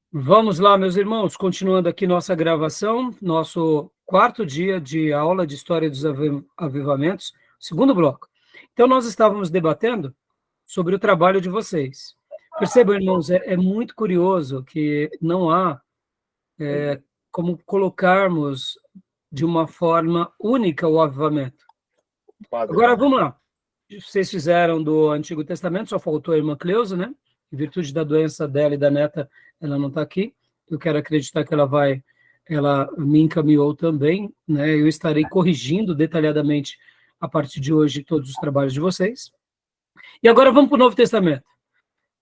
Vamos lá, meus irmãos, continuando aqui nossa gravação, nosso quarto dia de aula de História dos Avivamentos, segundo bloco. Então, nós estávamos debatendo sobre o trabalho de vocês. Percebam, irmãos, é muito curioso que não há como colocarmos de uma forma única o avivamento. Agora, vamos lá. Vocês fizeram do Antigo Testamento, só faltou a irmã Cleusa, né? Em virtude da doença dela e da neta, ela não está aqui. Eu quero acreditar que ela me encaminhou também, né? Eu estarei corrigindo detalhadamente a partir de hoje todos os trabalhos de vocês. E agora vamos para o Novo Testamento.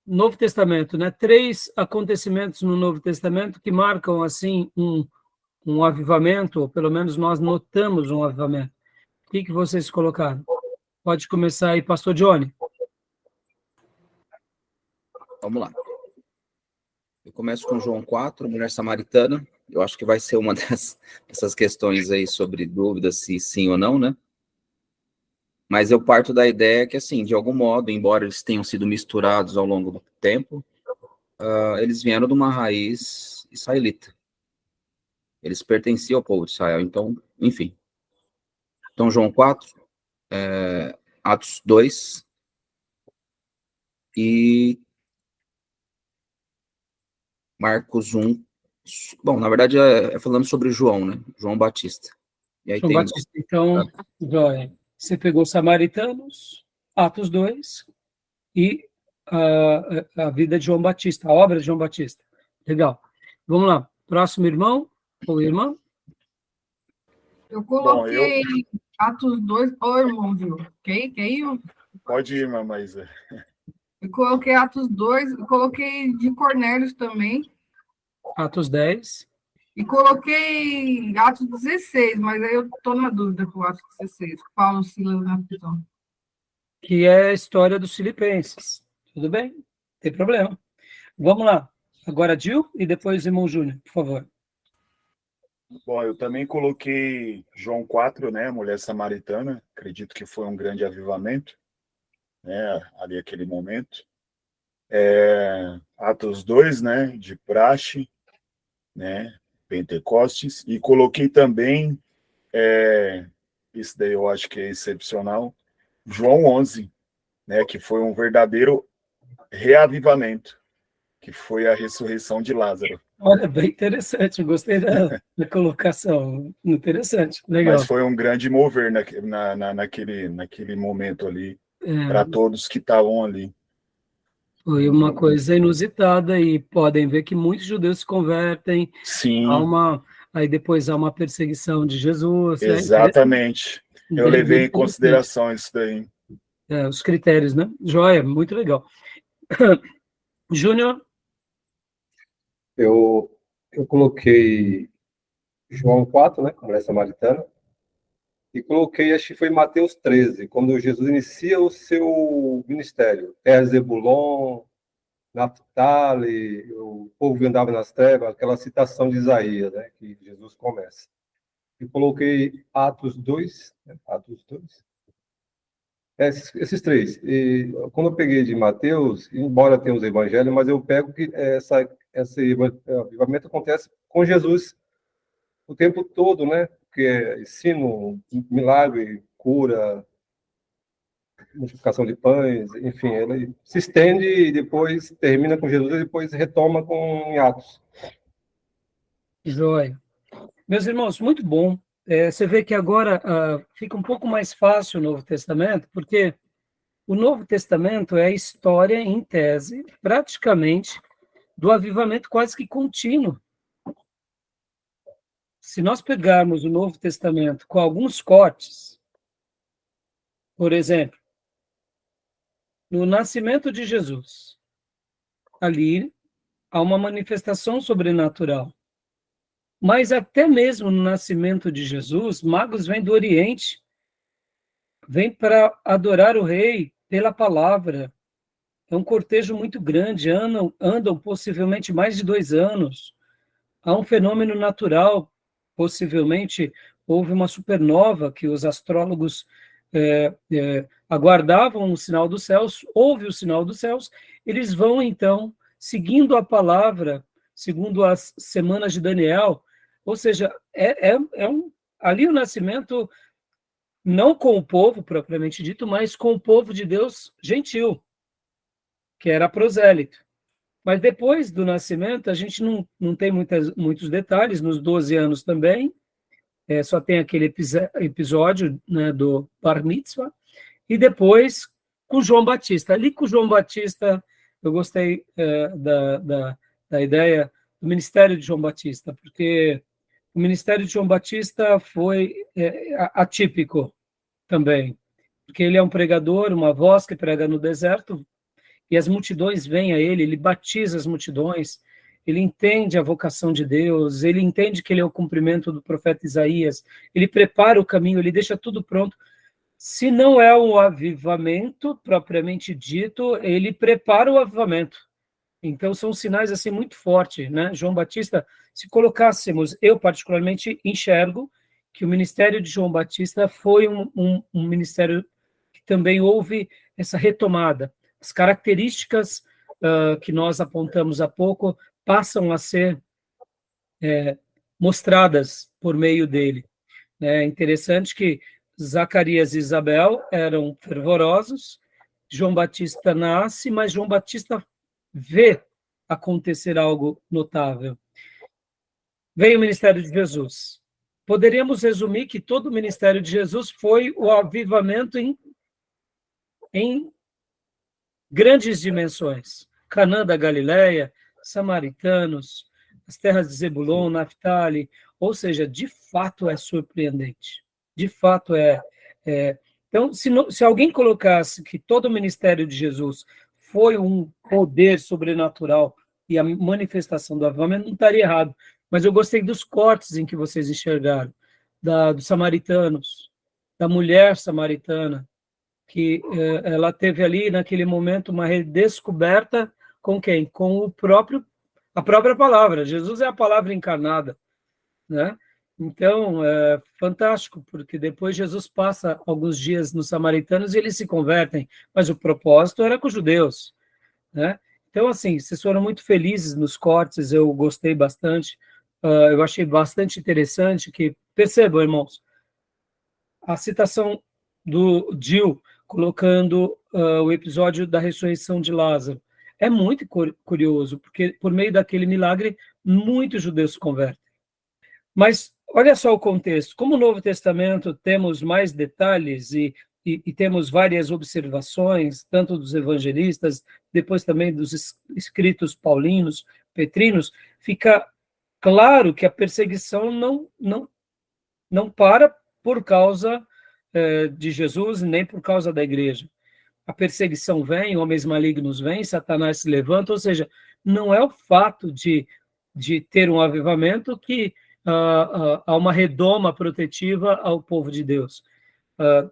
Novo Testamento, né? 3 acontecimentos no Novo Testamento que marcam assim um avivamento, ou pelo menos nós notamos um avivamento. O que vocês colocaram? Pode começar aí, pastor Johnny. Vamos lá. Eu começo com João 4, mulher samaritana. Eu acho que vai ser uma dessas questões aí sobre dúvidas se sim ou não, né? Mas eu parto da ideia que, assim, de algum modo, embora eles tenham sido misturados ao longo do tempo, eles vieram de uma raiz israelita. Eles pertenciam ao povo de Israel. Então, enfim. Então, João 4, Atos 2 e Marcos 1. Bom, na verdade, é falando sobre João, né? João Batista. E aí João tem... Batista. Então, você pegou Samaritanos, Atos 2 e a vida de João Batista, a obra de João Batista. Legal. Vamos lá. Próximo irmão ou irmã? Eu coloquei Atos 2. Ô, irmão, viu? Quer ir? Pode ir, Maísa. Eu coloquei Atos 2, eu coloquei de Cornélios também. Atos 10. E coloquei Atos 16, mas aí eu estou na dúvida com Atos 16. Paulo Silas na prisão. Que é a história dos filipenses. Tudo bem? Não tem problema. Vamos lá. Agora Gil e depois irmão Júnior, por favor. Bom, eu também coloquei João 4, né, mulher samaritana. Acredito que foi um grande avivamento, né, ali aquele momento. Atos 2, né, de praxe, né, Pentecostes. E coloquei também, isso daí eu acho que é excepcional, João 11, né, que foi um verdadeiro reavivamento, que foi a ressurreição de Lázaro. Olha, bem interessante, gostei da colocação, interessante, legal. Mas foi um grande mover naquele momento ali, para todos que estavam ali. Foi uma coisa inusitada e podem ver que muitos judeus se convertem. Sim. Aí depois há uma perseguição de Jesus. Exatamente. Eu levei em consideração isso daí. Os critérios, né? Joia, muito legal. Júnior? Eu coloquei João 4, né, mulher samaritana, e coloquei, acho que foi Mateus 13, quando Jesus inicia o seu ministério. Terra Zebulon, Naphtali, o povo que andava nas trevas, aquela citação de Isaías, né, que Jesus começa. E coloquei Atos 2, né, Atos 2. Esses três. E quando eu peguei de Mateus, embora tenha os evangelhos, mas eu pego que esse avivamento acontece com Jesus o tempo todo, né? Que é ensino, milagre, cura, multiplicação de pães, enfim, ele se estende e depois termina com Jesus e depois retoma com Atos. Joia. Meus irmãos, muito bom. Você vê que agora fica um pouco mais fácil o Novo Testamento, porque o Novo Testamento é a história, em tese, praticamente, do avivamento quase que contínuo. Se nós pegarmos o Novo Testamento com alguns cortes, por exemplo, no nascimento de Jesus, ali há uma manifestação sobrenatural. Mas até mesmo no nascimento de Jesus, magos vêm do Oriente, vêm para adorar o rei pela palavra. É um cortejo muito grande, andam possivelmente mais de 2 anos. Há um fenômeno natural, possivelmente houve uma supernova que os astrólogos aguardavam o sinal dos céus, houve o sinal dos céus, eles vão então, seguindo a palavra, segundo as semanas de Daniel. Ou seja, ali o nascimento, não com o povo propriamente dito, mas com o povo de Deus gentil, que era prosélito. Mas depois do nascimento, a gente não tem muitos detalhes, nos 12 anos também, só tem aquele episódio, né, do Bar Mitzvah, e depois com João Batista. Ali com João Batista, eu gostei da ideia do ministério de João Batista, porque o ministério de João Batista foi atípico também, porque ele é um pregador, uma voz que prega no deserto, e as multidões vêm a ele, ele batiza as multidões, ele entende a vocação de Deus, ele entende que ele é o cumprimento do profeta Isaías, ele prepara o caminho, ele deixa tudo pronto. Se não é um avivamento propriamente dito, ele prepara o avivamento. Então, são sinais assim muito fortes, né? João Batista, se colocássemos, eu particularmente enxergo que o ministério de João Batista foi um ministério que também houve essa retomada. As características que nós apontamos há pouco passam a ser mostradas por meio dele. É interessante que Zacarias e Isabel eram fervorosos, João Batista nasce, mas João Batista vê acontecer algo notável. Veio o ministério de Jesus. Poderíamos resumir que todo o ministério de Jesus foi o avivamento em grandes dimensões. Canaã da Galileia, samaritanos, as terras de Zebulon, Naftali, ou seja, de fato é surpreendente. De fato Então, se alguém colocasse que todo o ministério de Jesus foi um poder sobrenatural e a manifestação do avivamento, não estaria errado. Mas eu gostei dos cortes em que vocês enxergaram, dos samaritanos, da mulher samaritana, que ela teve ali, naquele momento, uma redescoberta com quem? Com a própria palavra. Jesus é a palavra encarnada, né? Então, é fantástico, porque depois Jesus passa alguns dias nos samaritanos e eles se convertem, mas o propósito era com os judeus, né? Então, assim, vocês foram muito felizes nos cortes, eu gostei bastante, eu achei bastante interessante que, percebam, irmãos, a citação do Gil, colocando o episódio da ressurreição de Lázaro, é muito curioso, porque por meio daquele milagre, muitos judeus se convertem. Mas olha só o contexto. Como no Novo Testamento temos mais detalhes e temos várias observações, tanto dos evangelistas, depois também dos escritos paulinos, petrinos, fica claro que a perseguição não para por causa de Jesus, nem por causa da igreja. A perseguição vem, homens malignos vêm, Satanás se levanta, ou seja, não é o fato de ter um avivamento que há uma redoma protetiva ao povo de Deus.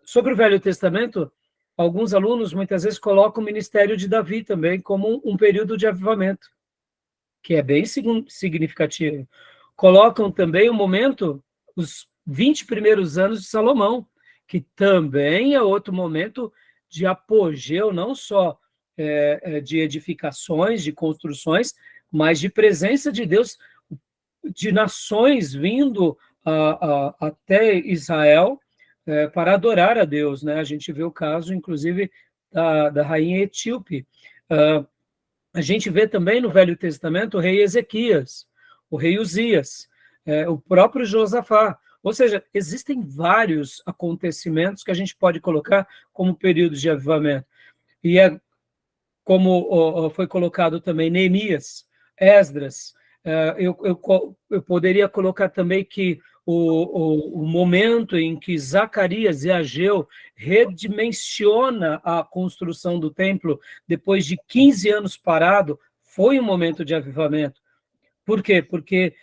Sobre o Velho Testamento, alguns alunos muitas vezes colocam o ministério de Davi também como um período de avivamento, que é bem significativo. Colocam também o momento, os 20 primeiros anos de Salomão, que também é outro momento de apogeu, não só de edificações, de construções, mas de presença de Deus, de nações vindo até Israel para adorar a Deus, né? A gente vê o caso, inclusive, da rainha etíope. A gente vê também no Velho Testamento o rei Ezequias, o rei Uzias, o próprio Josafá. Ou seja, existem vários acontecimentos que a gente pode colocar como períodos de avivamento. E como foi colocado também Neemias, Esdras. Eu poderia colocar também que o momento em que Zacarias e Ageu redimensiona a construção do templo, depois de 15 anos parado, foi um momento de avivamento. Por quê? Porque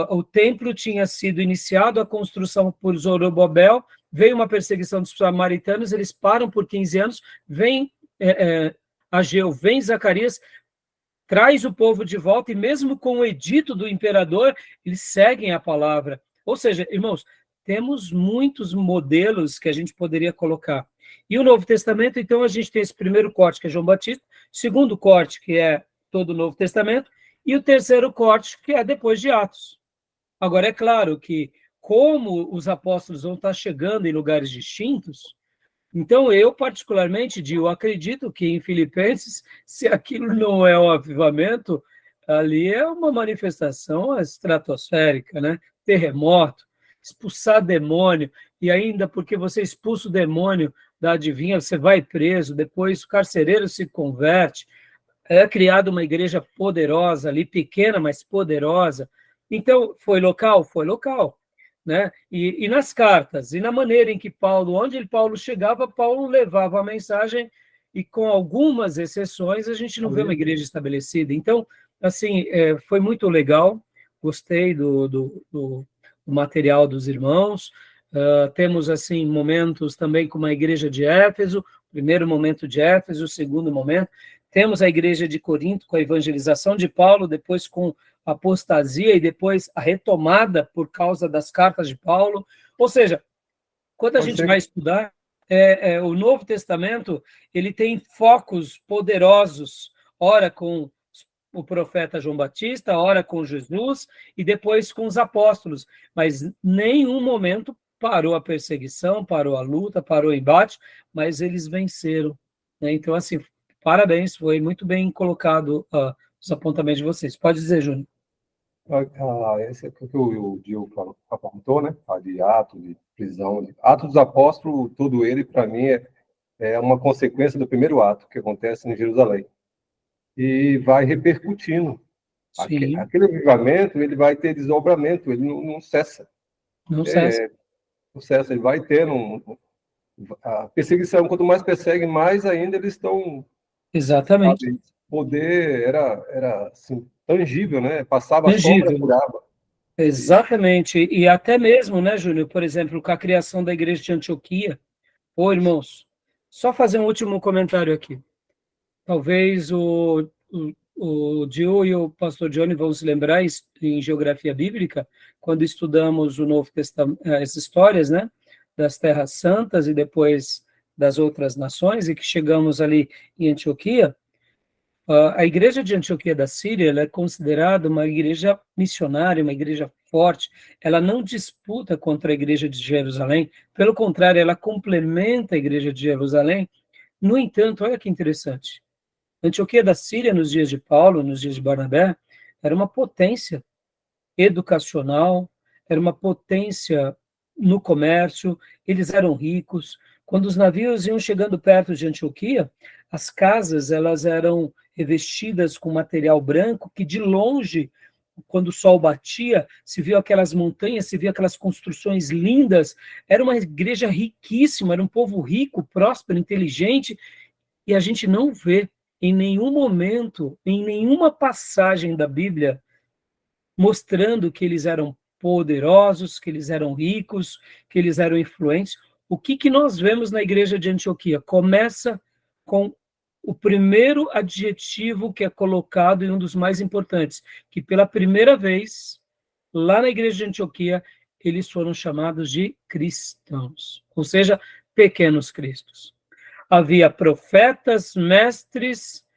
o templo tinha sido iniciado a construção por Zorobabel, veio uma perseguição dos samaritanos, eles param por 15 anos, vem Ageu, vem Zacarias, traz o povo de volta, e mesmo com o edito do imperador, eles seguem a palavra. Ou seja, irmãos, temos muitos modelos que a gente poderia colocar. E o Novo Testamento, então, a gente tem esse primeiro corte, que é João Batista, segundo corte, que é todo o Novo Testamento, e o terceiro corte, que é depois de Atos. Agora, é claro que, como os apóstolos vão estar chegando em lugares distintos, então eu, particularmente, eu acredito que em Filipenses, se aquilo não é um avivamento, ali é uma manifestação estratosférica, né? Terremoto, expulsar demônio, e ainda porque você expulsa o demônio da adivinha, você vai preso, depois o carcereiro se converte, é criada uma igreja poderosa ali, pequena, mas poderosa. Então, foi local? Foi local. Né? E nas cartas, e na maneira em que Paulo, onde Paulo chegava, Paulo levava a mensagem, e com algumas exceções, a gente não vê uma igreja estabelecida. Então, assim, foi muito legal, gostei do material dos irmãos. Temos, assim, momentos também como a igreja de Éfeso, o primeiro momento de Éfeso, o segundo momento. Temos a igreja de Corinto com a evangelização de Paulo, depois com a apostasia e depois a retomada por causa das cartas de Paulo. Ou seja, quando a gente vai estudar, o Novo Testamento, ele tem focos poderosos, ora com o profeta João Batista, ora com Jesus e depois com os apóstolos, mas nenhum momento parou a perseguição, parou a luta, parou o embate, mas eles venceram. Né? Então, assim, parabéns, foi muito bem colocado os apontamentos de vocês. Pode dizer, Júnior. Esse é o que o Diogo apontou, né? De atos, de prisão. Atos dos Apóstolos, todo ele, para mim, é uma consequência do primeiro ato que acontece em Jerusalém. E vai repercutindo. Aquele avivamento, ele vai ter desdobramento, ele não cessa. Não cessa. Não cessa, ele vai ter a perseguição, quanto mais persegue, mais ainda eles estão... Exatamente. Sabe, poder era assim, tangível, né? Passava tangível. A sombra, curava. Exatamente. E até mesmo, né, Júnior, por exemplo, com a criação da igreja de Antioquia. Irmãos, só fazer um último comentário aqui. Talvez o Dio e o pastor Johnny vão se lembrar em geografia bíblica, quando estudamos o Novo Testamento, as histórias, né, das terras santas e depois das outras nações, e que chegamos ali em Antioquia. A igreja de Antioquia da Síria, ela é considerada uma igreja missionária, uma igreja forte. Ela não disputa contra a igreja de Jerusalém, pelo contrário, ela complementa a igreja de Jerusalém. No entanto, olha que interessante, Antioquia da Síria, nos dias de Paulo, nos dias de Barnabé, era uma potência educacional, era uma potência no comércio, eles eram ricos. Quando os navios iam chegando perto de Antioquia, as casas elas eram revestidas com material branco, que de longe, quando o sol batia, se viu aquelas montanhas, se viu aquelas construções lindas. Era uma igreja riquíssima, era um povo rico, próspero, inteligente, e a gente não vê em nenhum momento, em nenhuma passagem da Bíblia, mostrando que eles eram poderosos, que eles eram ricos, que eles eram influentes. O que nós vemos na igreja de Antioquia? Começa com o primeiro adjetivo que é colocado, e um dos mais importantes, que pela primeira vez, lá na igreja de Antioquia, eles foram chamados de cristãos, ou seja, pequenos cristos. Havia profetas, mestres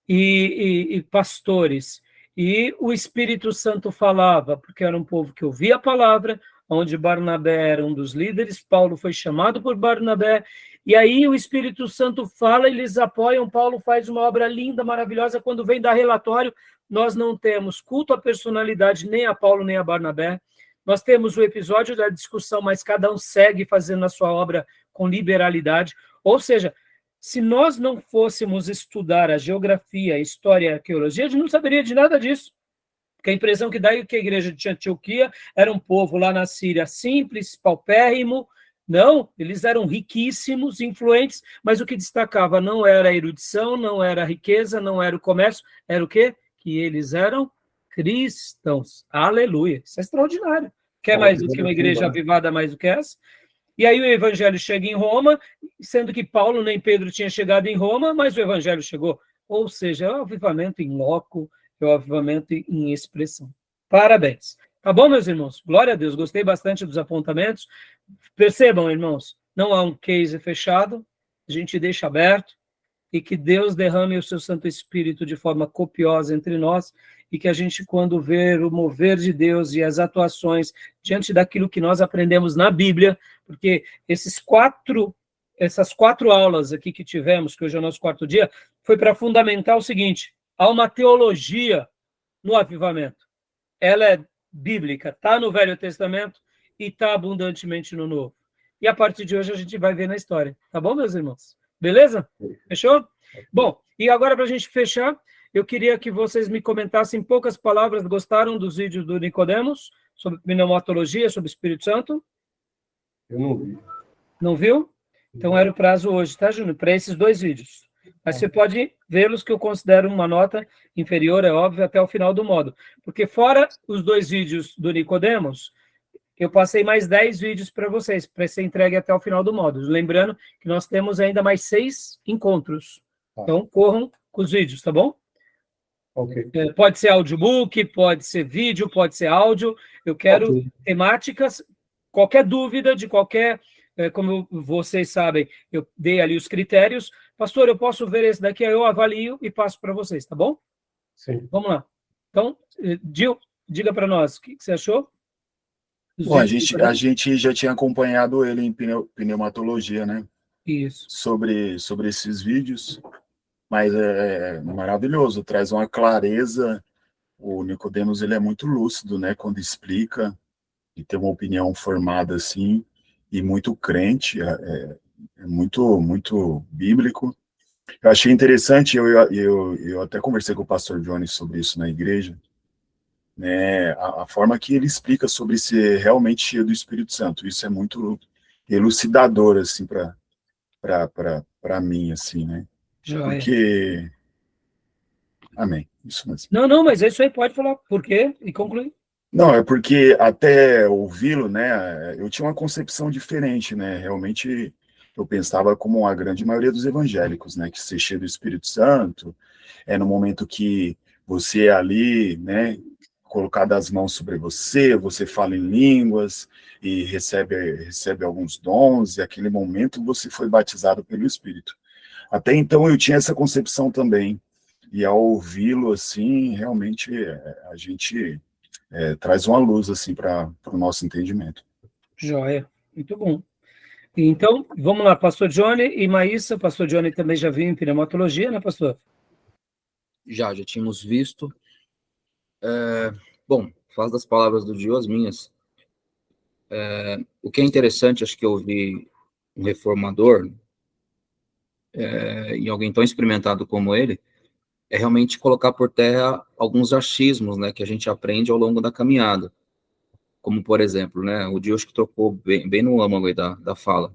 e pastores, e o Espírito Santo falava, porque era um povo que ouvia a palavra, onde Barnabé era um dos líderes, Paulo foi chamado por Barnabé, e aí o Espírito Santo fala, eles apoiam, Paulo faz uma obra linda, maravilhosa, quando vem dar relatório, nós não temos culto à personalidade, nem a Paulo, nem a Barnabé, nós temos o episódio da discussão, mas cada um segue fazendo a sua obra com liberalidade, ou seja, se nós não fôssemos estudar a geografia, a história e a arqueologia, a gente não saberia de nada disso. Porque a impressão que dá é que a igreja de Antioquia era um povo lá na Síria simples, paupérrimo. Não, eles eram riquíssimos, influentes, mas o que destacava não era a erudição, não era a riqueza, não era o comércio, era o quê? Que eles eram cristãos. Aleluia. Isso é extraordinário. Quer mais do que uma igreja avivada mais do que essa? E aí o evangelho chega em Roma, sendo que Paulo nem Pedro tinha chegado em Roma, mas o evangelho chegou. Ou seja, é o avivamento em loco, é o avivamento em expressão. Parabéns. Tá bom, meus irmãos? Glória a Deus. Gostei bastante dos apontamentos. Percebam, irmãos, não há um case fechado, a gente deixa aberto, e que Deus derrame o seu Santo Espírito de forma copiosa entre nós, e que a gente, quando ver o mover de Deus e as atuações diante daquilo que nós aprendemos na Bíblia, porque essas 4 aulas aqui que tivemos, que hoje é o nosso 4º dia, foi para fundamentar o seguinte: há uma teologia no avivamento. Ela é bíblica, está no Velho Testamento e está abundantemente no Novo. E a partir de hoje a gente vai ver na história. Tá bom, meus irmãos? Beleza? Fechou? Bom, e agora para a gente fechar, eu queria que vocês me comentassem em poucas palavras, gostaram dos vídeos do Nicodemos, sobre pneumatologia, sobre o Espírito Santo? Eu não vi. Não viu? Então era o prazo hoje, tá, Júnior? Para esses 2 vídeos. Mas você pode vê-los, que eu considero uma nota inferior, é óbvio, até o final do módulo. Porque fora os 2 vídeos do Nicodemos, eu passei mais 10 vídeos para vocês, para ser entregue até o final do módulo. Lembrando que nós temos ainda mais 6 encontros. Então, corram com os vídeos, tá bom? Ok. Pode ser audiobook, pode ser vídeo, pode ser áudio. Eu quero temáticas, qualquer dúvida de qualquer... como vocês sabem, eu dei ali os critérios. Pastor, eu posso ver esse daqui, aí eu avalio e passo para vocês, tá bom? Sim. Vamos lá. Então, Gil, diga para nós, o que você achou? Bom, a gente já tinha acompanhado ele em pneumatologia, né? Isso. Sobre esses vídeos, mas é maravilhoso, traz uma clareza. O Nicodemos, ele é muito lúcido, né? Quando explica e tem uma opinião formada assim, e muito crente, é muito, muito bíblico. Eu achei interessante, eu até conversei com o pastor Johnny sobre isso na igreja, né, a forma que ele explica sobre ser realmente cheio do Espírito Santo. Isso é muito elucidador, assim, para mim, assim, né? Joia. Porque... Amém, isso mesmo. Não, mas isso aí pode falar por quê e concluir. Não, é porque até ouvi-lo, né, eu tinha uma concepção diferente, né, realmente eu pensava como a grande maioria dos evangélicos, né, que ser cheio do Espírito Santo é no momento que você é ali, né, colocado as mãos sobre você, você fala em línguas e recebe alguns dons, e aquele momento você foi batizado pelo Espírito. Até então eu tinha essa concepção também, e ao ouvi-lo, assim, realmente a gente... traz uma luz assim para o nosso entendimento. Joia, muito bom. Então, vamos lá, pastor Johnny e Maísa. Pastor Johnny também já viu em pneumatologia, né, pastor? Já tínhamos visto. Bom, faz das palavras do Dio as minhas. O que é interessante, acho que eu ouvi um reformador, e alguém tão experimentado como ele, é realmente colocar por terra alguns achismos, né, que a gente aprende ao longo da caminhada. Como, por exemplo, né, o Dio acho que trocou bem no âmago aí da fala.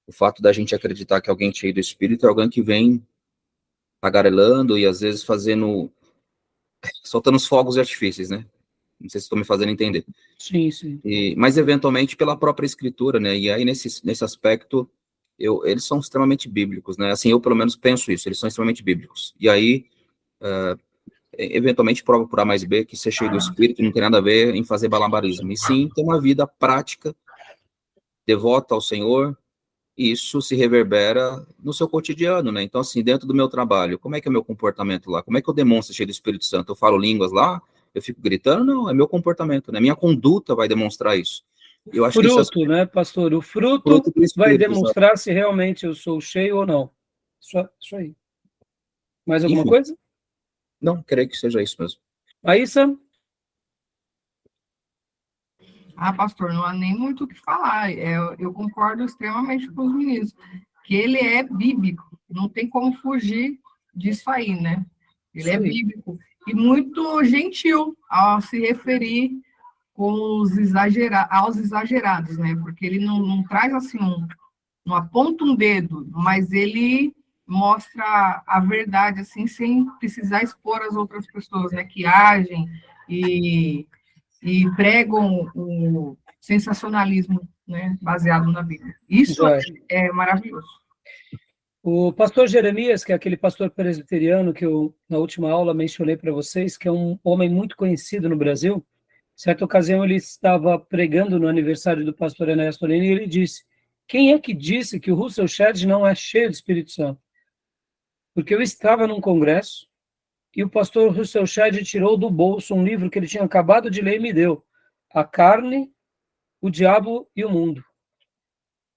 O fato da gente acreditar que alguém cheio do Espírito é alguém que vem tagarelando e às vezes soltando os fogos de artifícios, né? Não sei se estou me fazendo entender. Sim. Mas eventualmente pela própria escritura, né? E aí nesse aspecto, eles são extremamente bíblicos, né? Assim, eu pelo menos penso isso, eles são extremamente bíblicos. E aí, eventualmente prova por A mais B que ser cheio do Espírito não tem nada a ver em fazer malabarismo, e sim ter uma vida prática, devota ao Senhor. E isso se reverbera no seu cotidiano, né? Então, assim, dentro do meu trabalho, como é que é o meu comportamento lá? Como é que eu demonstro cheio do Espírito Santo? Eu falo línguas lá? Eu fico gritando? Não, é meu comportamento, né? Minha conduta vai demonstrar isso. Eu acho que fruto, né, pastor? O fruto vai demonstrar, exato, se realmente eu sou cheio ou não. Isso aí. Mais alguma coisa? Não, creio que seja isso mesmo. Maísa? Pastor, não há nem muito o que falar. Eu concordo extremamente com os meninos, que ele é bíblico, não tem como fugir disso aí, né? Ele é bíblico e muito gentil ao se referir aos exagerados, né? Porque ele não traz assim, não aponta um dedo, mas ele mostra a verdade, assim, sem precisar expor as outras pessoas, né? Que agem e pregam o sensacionalismo, né, baseado na Bíblia. Isso é maravilhoso. O pastor Jeremias, que é aquele pastor presbiteriano que eu, na última aula, mencionei para vocês, que é um homem muito conhecido no Brasil, certa ocasião ele estava pregando no aniversário do pastor Ernesto Lini e ele disse: quem é que disse que o Russell Shedd não é cheio do Espírito Santo? Porque eu estava num congresso e o pastor Russell Shedd tirou do bolso um livro que ele tinha acabado de ler e me deu. A Carne, o Diabo e o Mundo.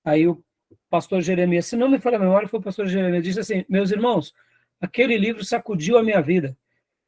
Aí o pastor Jeremias, se não me falha a memória, foi o pastor Jeremias, disse assim, meus irmãos, aquele livro sacudiu a minha vida.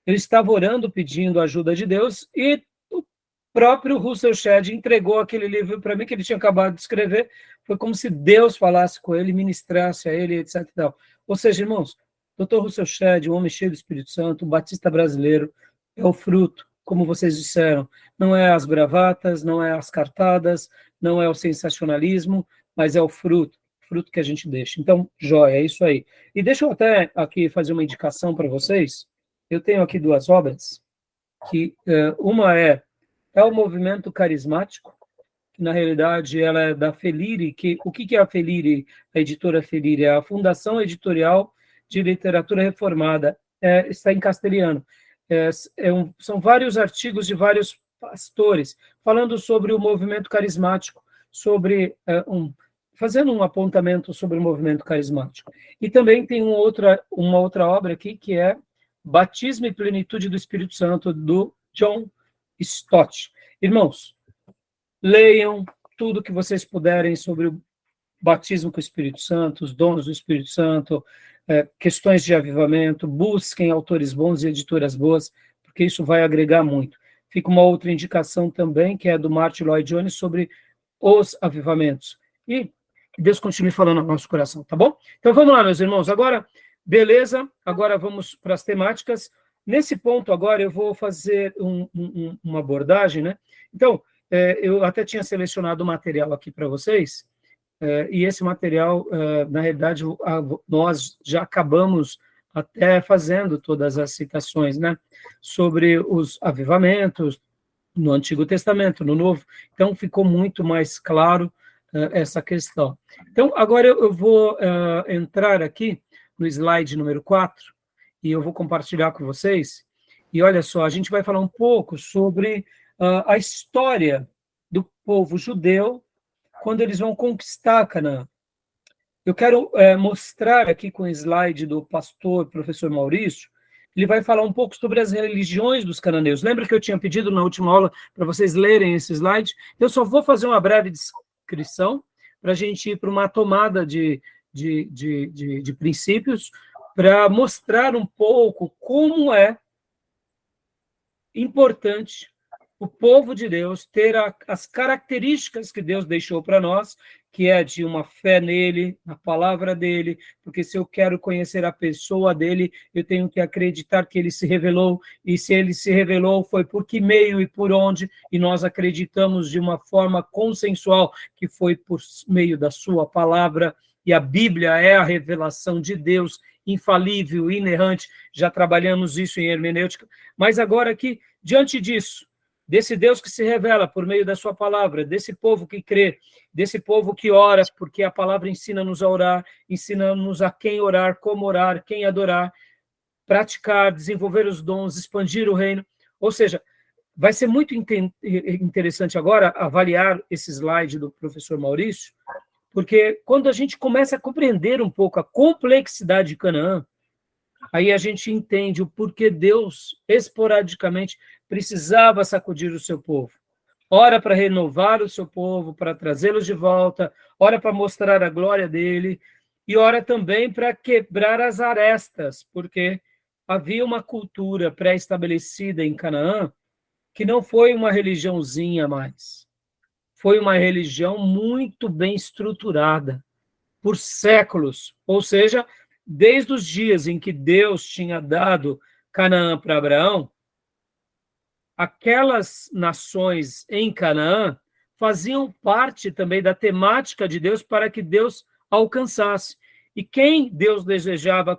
Eu estava orando, pedindo a ajuda de Deus, e o próprio Russell Shedd entregou aquele livro para mim, que ele tinha acabado de escrever. Foi como se Deus falasse com ele, ministrasse a ele, etc. E tal. Ou seja, irmãos, Dr. Russell Shedd, um homem cheio do Espírito Santo, um batista brasileiro, é o fruto, como vocês disseram. Não é as bravatas, não é as cartadas, não é o sensacionalismo, mas é o fruto que a gente deixa. Então, joia, é isso aí. E deixa eu até aqui fazer uma indicação para vocês. Eu tenho aqui 2 obras, que uma é o Movimento Carismático, que na realidade ela é da Felire, o que é a Felire, a editora Felire? É a Fundação Editorial de Literatura Reformada, está em castelhano. São vários artigos de vários pastores, falando sobre o movimento carismático, sobre fazendo um apontamento sobre o movimento carismático. E também tem uma outra obra aqui, que é Batismo e Plenitude do Espírito Santo, do John Stott. Irmãos, leiam tudo que vocês puderem sobre o batismo com o Espírito Santo, os dons do Espírito Santo, questões de avivamento, busquem autores bons e editoras boas, porque isso vai agregar muito. Fica uma outra indicação também, que é do Martin Lloyd Jones, sobre os avivamentos. E que Deus continue falando no nosso coração, tá bom? Então vamos lá, meus irmãos. Agora, beleza, agora vamos para as temáticas. Nesse ponto agora eu vou fazer uma abordagem, né? Então, eu até tinha selecionado o material aqui para vocês, e esse material, na realidade, nós já acabamos até fazendo todas as citações, né? Sobre os avivamentos no Antigo Testamento, no Novo. Então, ficou muito mais claro essa questão. Então, agora eu vou entrar aqui no slide número 4, e eu vou compartilhar com vocês. E olha só, a gente vai falar um pouco sobre a história do povo judeu quando eles vão conquistar Canaã. Eu quero mostrar aqui com o slide do pastor, professor Maurício, ele vai falar um pouco sobre as religiões dos cananeus. Lembra que eu tinha pedido na última aula para vocês lerem esse slide? Eu só vou fazer uma breve descrição para a gente ir para uma tomada de princípios, para mostrar um pouco como é importante o povo de Deus ter as características que Deus deixou para nós, que é de uma fé nele, na palavra dele, porque se eu quero conhecer a pessoa dele, eu tenho que acreditar que ele se revelou, e se ele se revelou foi por que meio e por onde, e nós acreditamos de uma forma consensual que foi por meio da sua palavra, e a Bíblia é a revelação de Deus, infalível, inerrante, já trabalhamos isso em hermenêutica, mas agora aqui, diante disso, desse Deus que se revela por meio da sua palavra, desse povo que crê, desse povo que ora, porque a palavra ensina-nos a orar, ensina-nos a quem orar, como orar, quem adorar, praticar, desenvolver os dons, expandir o reino. Ou seja, vai ser muito interessante agora avaliar esse slide do professor Maurício, porque quando a gente começa a compreender um pouco a complexidade de Canaã, aí a gente entende o porquê Deus, esporadicamente, precisava sacudir o seu povo. Ora para renovar o seu povo, para trazê-los de volta, ora para mostrar a glória dele, e ora também para quebrar as arestas, porque havia uma cultura pré-estabelecida em Canaã que não foi uma religiãozinha mais. Foi uma religião muito bem estruturada, por séculos, ou seja, desde os dias em que Deus tinha dado Canaã para Abraão, aquelas nações em Canaã faziam parte também da temática de Deus para que Deus alcançasse. E quem Deus desejava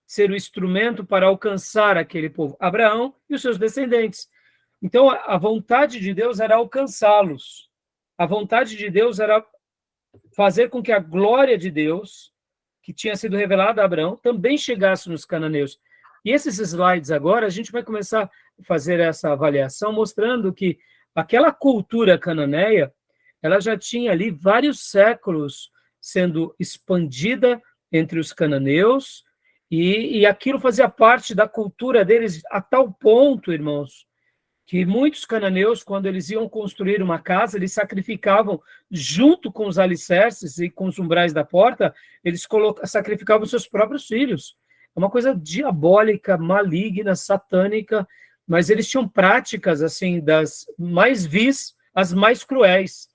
ser o instrumento para alcançar aquele povo? Abraão e os seus descendentes. Então, a vontade de Deus era alcançá-los. A vontade de Deus era fazer com que a glória de Deus, que tinha sido revelada a Abraão, também chegasse nos cananeus. E esses slides agora, a gente vai começar a fazer essa avaliação, mostrando que aquela cultura cananeia, ela já tinha ali vários séculos sendo expandida entre os cananeus, E aquilo fazia parte da cultura deles a tal ponto, irmãos, que muitos cananeus, quando eles iam construir uma casa, eles sacrificavam, junto com os alicerces e com os umbrais da porta, eles sacrificavam seus próprios filhos. É uma coisa diabólica, maligna, satânica, mas eles tinham práticas, assim, das mais vis às mais cruéis.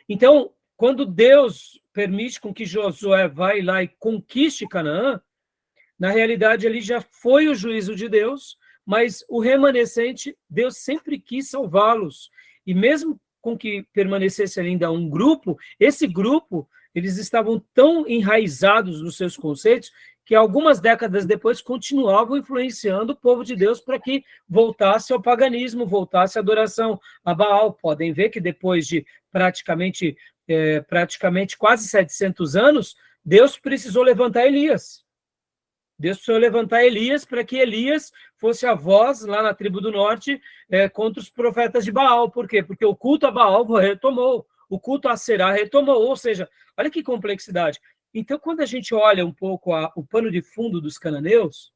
Então, quando Deus permite com que Josué vá lá e conquiste Canaã, na realidade, ali já foi o juízo de Deus, mas o remanescente, Deus sempre quis salvá-los. E mesmo com que permanecesse ainda um grupo, esse grupo, eles estavam tão enraizados nos seus conceitos que algumas décadas depois continuavam influenciando o povo de Deus para que voltasse ao paganismo, voltasse à adoração a Baal. Podem ver que depois de praticamente quase 700 anos, Deus precisou levantar Elias. Deus precisou levantar Elias para que Elias fosse a voz lá na tribo do norte contra os profetas de Baal. Por quê? Porque o culto a Baal retomou, o culto a Será retomou, ou seja, olha que complexidade. Então, quando a gente olha um pouco o pano de fundo dos cananeus,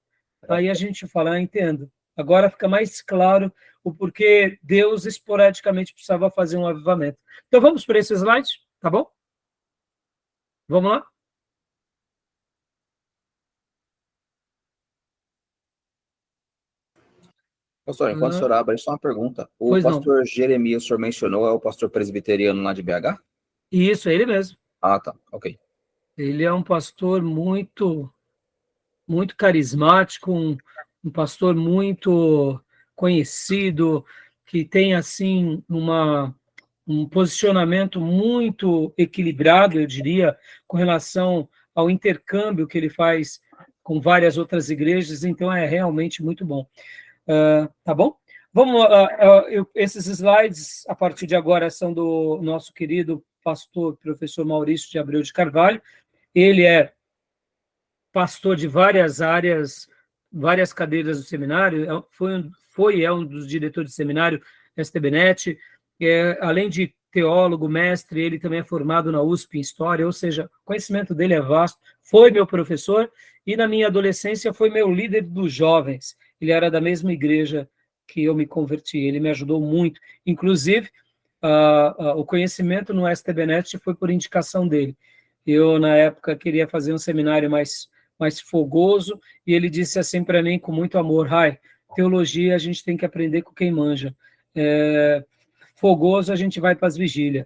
aí a gente fala, entendo. Agora fica mais claro o porquê Deus esporadicamente precisava fazer um avivamento. Então, vamos para esse slide, tá bom? Vamos lá? Pastor, enquanto o senhor abre, só uma pergunta. O Pois não. pastor Jeremias, o senhor mencionou, é o pastor presbiteriano lá de BH? Isso, é ele mesmo. Ah, tá, ok. Ele é um pastor muito carismático, um pastor muito conhecido, que tem, assim, um posicionamento muito equilibrado, eu diria, com relação ao intercâmbio que ele faz com várias outras igrejas, então é realmente muito bom. Tá bom? Vamos, esses slides, a partir de agora, são do nosso querido pastor, professor Maurício de Abreu de Carvalho. Ele é pastor de várias áreas, várias cadeiras do seminário, é um dos diretores de seminário STBnet, além de teólogo, mestre, ele também é formado na USP em História, ou seja, o conhecimento dele é vasto, foi meu professor, e na minha adolescência foi meu líder dos jovens, ele era da mesma igreja que eu me converti, ele me ajudou muito, inclusive, o conhecimento no STBnet foi por indicação dele. Eu, na época, queria fazer um seminário mais fogoso, e ele disse assim para mim, com muito amor, Rai, teologia a gente tem que aprender com quem manja. Fogoso a gente vai para as vigílias.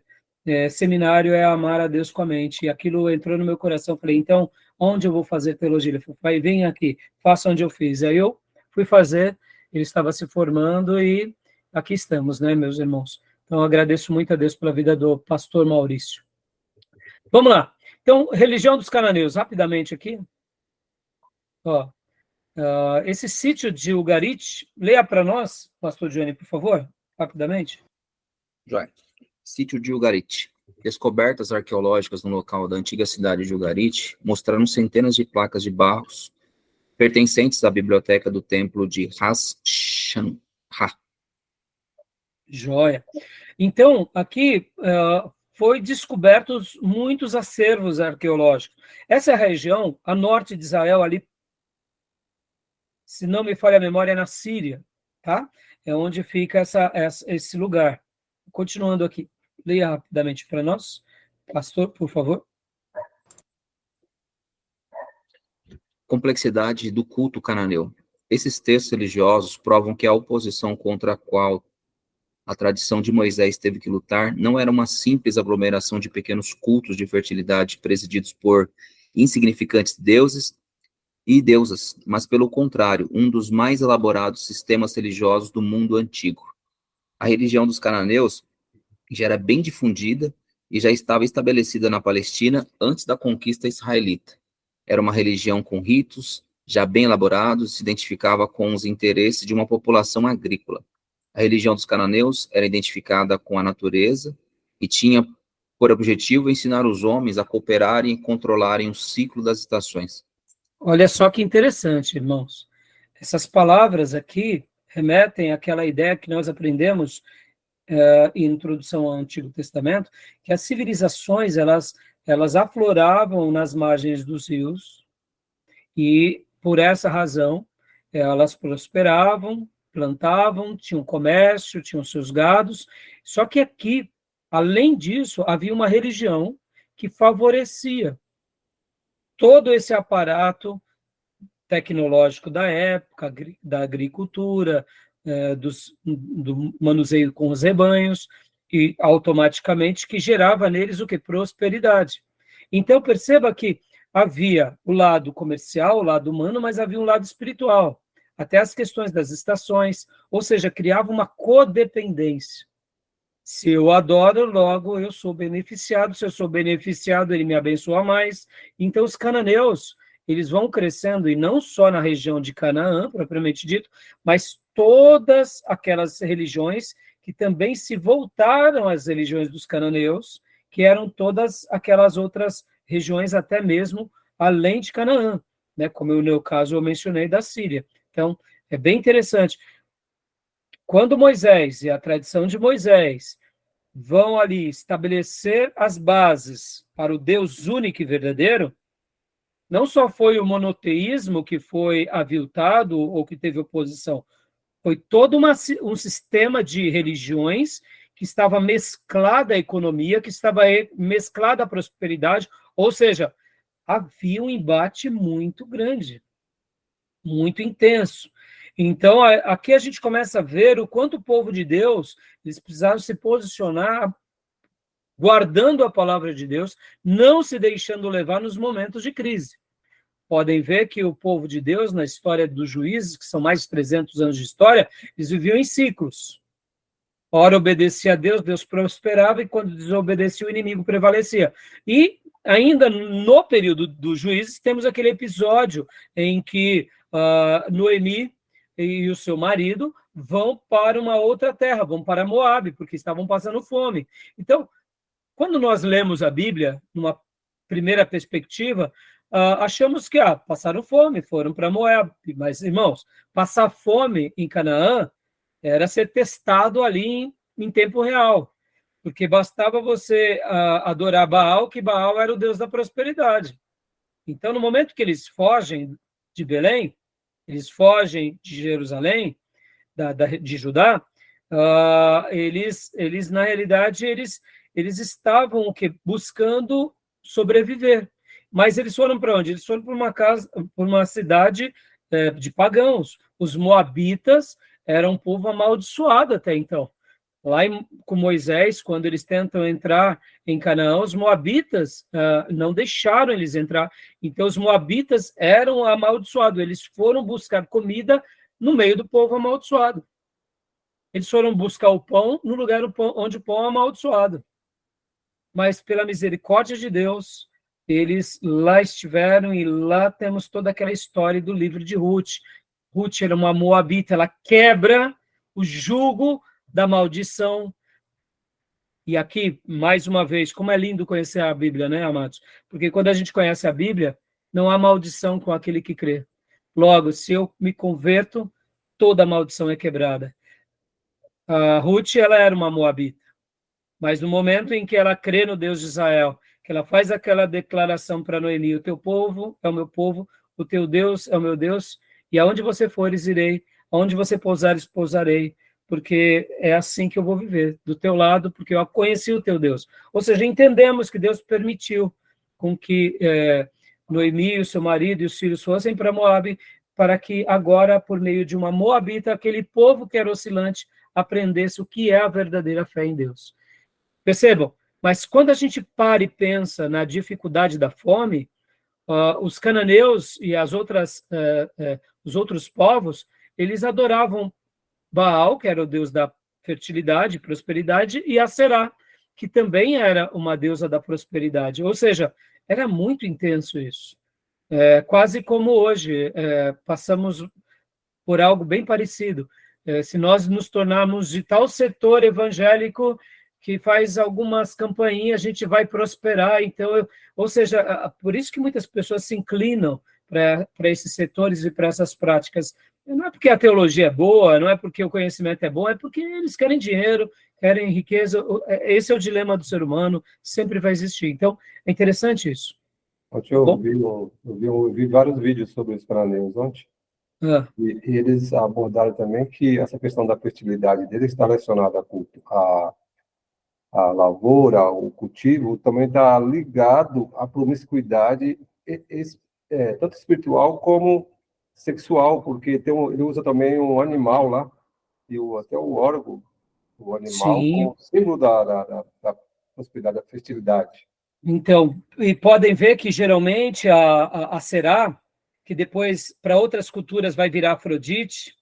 Seminário é amar a Deus com a mente. E aquilo entrou no meu coração. Falei, então, onde eu vou fazer teologia? Ele falou, pai, vem aqui, faça onde eu fiz. Aí eu fui fazer, ele estava se formando e aqui estamos, né, meus irmãos? Então, eu agradeço muito a Deus pela vida do pastor Maurício. Vamos lá. Então, religião dos cananeus, rapidamente aqui. Ó, esse sítio de Ugarit, leia para nós, pastor Johnny, por favor, rapidamente. Joia. Sítio de Ugarit. Descobertas arqueológicas no local da antiga cidade de Ugarit mostraram centenas de placas de barros pertencentes à biblioteca do templo de Ras Shanha. Joia. Então, aqui foi descobertos muitos acervos arqueológicos. Essa região, a norte de Israel, ali, se não me falha a memória, é na Síria, tá? É onde fica esse lugar. Continuando aqui, leia rapidamente para nós. Pastor, por favor. Complexidade do culto cananeu. Esses textos religiosos provam que a oposição contra a qual a tradição de Moisés teve que lutar não era uma simples aglomeração de pequenos cultos de fertilidade presididos por insignificantes deuses e deusas, mas, pelo contrário, um dos mais elaborados sistemas religiosos do mundo antigo. A religião dos cananeus já era bem difundida e já estava estabelecida na Palestina antes da conquista israelita. Era uma religião com ritos já bem elaborados e se identificava com os interesses de uma população agrícola. A religião dos cananeus era identificada com a natureza e tinha por objetivo ensinar os homens a cooperarem e controlarem o ciclo das estações. Olha só que interessante, irmãos. Essas palavras aqui remetem àquela ideia que nós aprendemos em introdução ao Antigo Testamento, que as civilizações, elas afloravam nas margens dos rios, E, por essa razão, elas prosperavam, plantavam, tinham comércio, tinham seus gados. Só que aqui, além disso, havia uma religião que favorecia todo esse aparato tecnológico da época, da agricultura, do manuseio com os rebanhos, e automaticamente que gerava neles o que? Prosperidade. Então, perceba que havia o lado comercial, o lado humano, mas havia um lado espiritual, até as questões das estações, ou seja, criava uma codependência. Se eu adoro, logo eu sou beneficiado, se eu sou beneficiado, ele me abençoa mais. Então, os cananeus, eles vão crescendo, e não só na região de Canaã, propriamente dito, mas todas aquelas religiões que também se voltaram às religiões dos cananeus, que eram todas aquelas outras regiões, até mesmo além de Canaã, né? Como no meu caso eu mencionei da Síria. Então, é bem interessante. Quando Moisés e a tradição de Moisés vão ali estabelecer as bases para o Deus único e verdadeiro, não só foi o monoteísmo que foi aviltado ou que teve oposição, foi todo um sistema de religiões que estava mesclada à economia, que estava mesclada à prosperidade, ou seja, havia um embate muito grande, muito intenso. Então, aqui a gente começa a ver o quanto o povo de Deus, eles precisaram se posicionar guardando a palavra de Deus, não se deixando levar nos momentos de crise. Podem ver que o povo de Deus, na história dos juízes, que são mais de 300 anos de história, eles viviam em ciclos. Ora obedecia a Deus, Deus prosperava, e quando desobedecia, o inimigo prevalecia. E ainda no período dos juízes, temos aquele episódio em que Noemi e o seu marido vão para uma outra terra, vão para Moabe, porque estavam passando fome. Então, quando nós lemos a Bíblia, numa primeira perspectiva, achamos que passaram fome, foram para Moab. Mas, irmãos, passar fome em Canaã era ser testado ali em tempo real, porque bastava você adorar Baal, que Baal era o Deus da prosperidade. Então, no momento que eles fogem de Belém, eles fogem de Jerusalém, de Judá, eles na realidade, eles estavam o quê? Buscando sobreviver. Mas eles foram para onde? Eles foram para uma cidade de pagãos. Os moabitas eram um povo amaldiçoado até então. Lá com Moisés, quando eles tentam entrar em Canaã, os moabitas não deixaram eles entrar. Então, os moabitas eram amaldiçoados. Eles foram buscar comida no meio do povo amaldiçoado. Eles foram buscar o pão no lugar onde o pão é amaldiçoado. Mas, pela misericórdia de Deus, eles lá estiveram, e lá temos toda aquela história do livro de Ruth. Ruth era uma moabita, ela quebra o jugo da maldição. E aqui, mais uma vez, como é lindo conhecer a Bíblia, né, amados? Porque quando a gente conhece a Bíblia, não há maldição com aquele que crê. Logo, se eu me converto, toda maldição é quebrada. A Ruth, ela era uma moabita. Mas no momento em que ela crê no Deus de Israel, que ela faz aquela declaração para Noemi: o teu povo é o meu povo, o teu Deus é o meu Deus, e aonde você fores, irei, aonde você pousares, pousarei, porque é assim que eu vou viver, do teu lado, porque eu conheci o teu Deus. Ou seja, entendemos que Deus permitiu com que Noemi, o seu marido e os filhos fossem para Moabe, para que agora, por meio de uma moabita, aquele povo que era oscilante aprendesse o que é a verdadeira fé em Deus. Percebam, mas quando a gente para e pensa na dificuldade da fome, os cananeus e os outros povos, eles adoravam Baal, que era o deus da fertilidade e prosperidade, e Aserá, que também era uma deusa da prosperidade. Ou seja, era muito intenso isso. Quase como hoje, passamos por algo bem parecido. Se nós nos tornarmos de tal setor evangélico que faz algumas campainhas, a gente vai prosperar. Então, ou seja, por isso que muitas pessoas se inclinam para esses setores e para essas práticas. Não é porque a teologia é boa, não é porque o conhecimento é bom, é porque eles querem dinheiro, querem riqueza. Esse é o dilema do ser humano, sempre vai existir. Então, é interessante isso. Ontem eu Bom? vi vários vídeos sobre os cananeus ontem, Ah, e eles abordaram também que essa questão da fertilidade deles está relacionada à lavoura, ao cultivo, também está ligado à promiscuidade, tanto espiritual como sexual, porque ele usa também um animal lá, e até o órgão, o animal, sim. como símbolo da prosperidade, da fertilidade. Então, e podem ver que geralmente a Será, que depois para outras culturas vai virar Afrodite,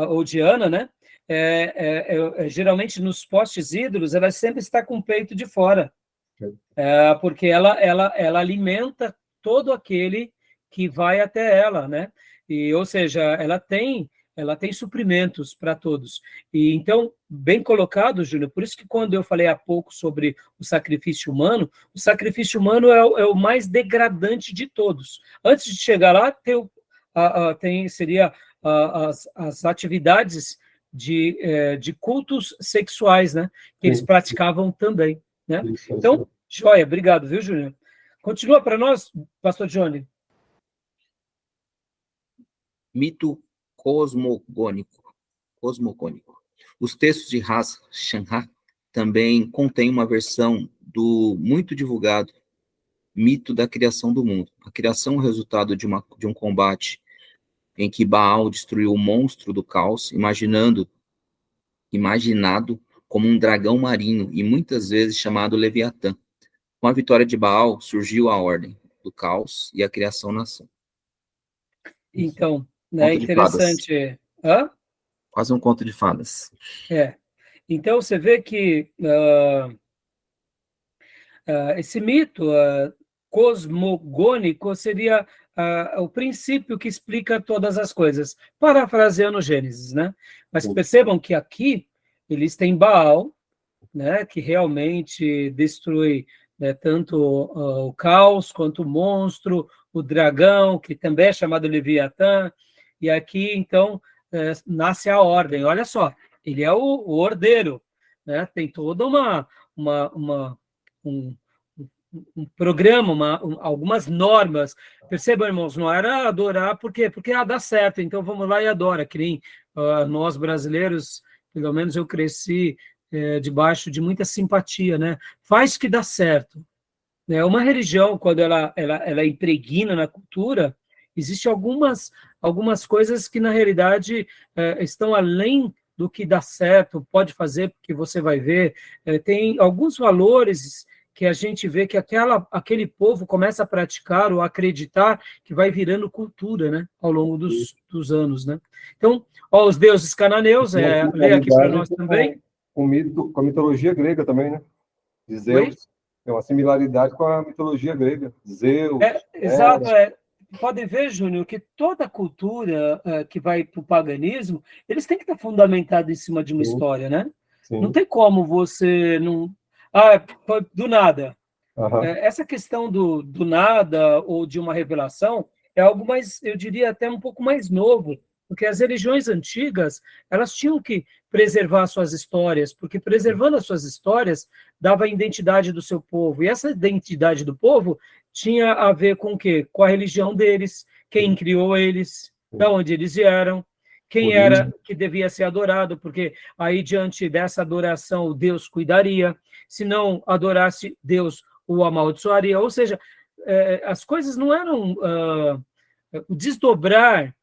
ou Diana, né? Geralmente nos postes ídolos, ela sempre está com o peito de fora, porque ela alimenta todo aquele que vai até ela, né? E, ou seja, ela tem suprimentos para todos. E então, bem colocado, Júnior, por isso que quando eu falei há pouco sobre o sacrifício humano é o mais degradante de todos. Antes de chegar lá, seria as atividades de cultos sexuais, né? Que eles Sim. praticavam também, né? Isso. Então, joia, obrigado, viu, Júnior? Continua para nós, pastor Johnny. Mito cosmogônico. Os textos de Ras Shanha também contêm uma versão do muito divulgado mito da criação do mundo. A criação é o resultado de um combate em que Baal destruiu o monstro do caos, imaginado como um dragão marinho e muitas vezes chamado Leviatã. Com a vitória de Baal, surgiu a ordem do caos e a criação nação. Então, né, Conto de fadas. interessante. Hã? Quase um conto de fadas. Então, você vê que esse mito cosmogônico seria o princípio que explica todas as coisas, parafraseando Gênesis, né? Mas percebam que aqui eles têm Baal, né, que realmente destrui, né, tanto o caos quanto o monstro, o dragão, que também é chamado Leviatã, e aqui, então, nasce a ordem. Olha só, ele é o ordeiro, né? Tem toda um, um programa, algumas normas. Percebam, irmãos, não era adorar, por quê? Porque dá certo, então vamos lá e adora, que nem nós brasileiros, pelo menos eu cresci debaixo de muita simpatia, né? Faz que dá certo. Né? Uma religião, quando ela impregna na cultura, existem algumas coisas que, na realidade, estão além do que dá certo, pode fazer, porque você vai ver. Tem alguns valores que a gente vê que aquele povo começa a praticar ou acreditar que vai virando cultura, né? Ao longo dos anos, né? Então, os deuses cananeus, lê aqui para nós também. Com a mitologia grega também, né? De Zeus. Tem uma similaridade com a mitologia grega. Zeus. Exato. Podem ver, Júnior, que toda cultura que vai para o paganismo, eles têm que estar fundamentados em cima de uma história, né? Sim. Não tem como você não... do nada. Essa questão do nada ou de uma revelação é algo mais, eu diria, até um pouco mais novo, porque as religiões antigas, elas tinham que preservar suas histórias, porque preservando as suas histórias, dava a identidade do seu povo, e essa identidade do povo tinha a ver com o quê? Com a religião deles, quem criou eles, de onde eles vieram, quem era que devia ser adorado, porque aí, diante dessa adoração, Deus cuidaria, se não adorasse Deus, o amaldiçoaria, ou seja, as coisas não eram o desdobrar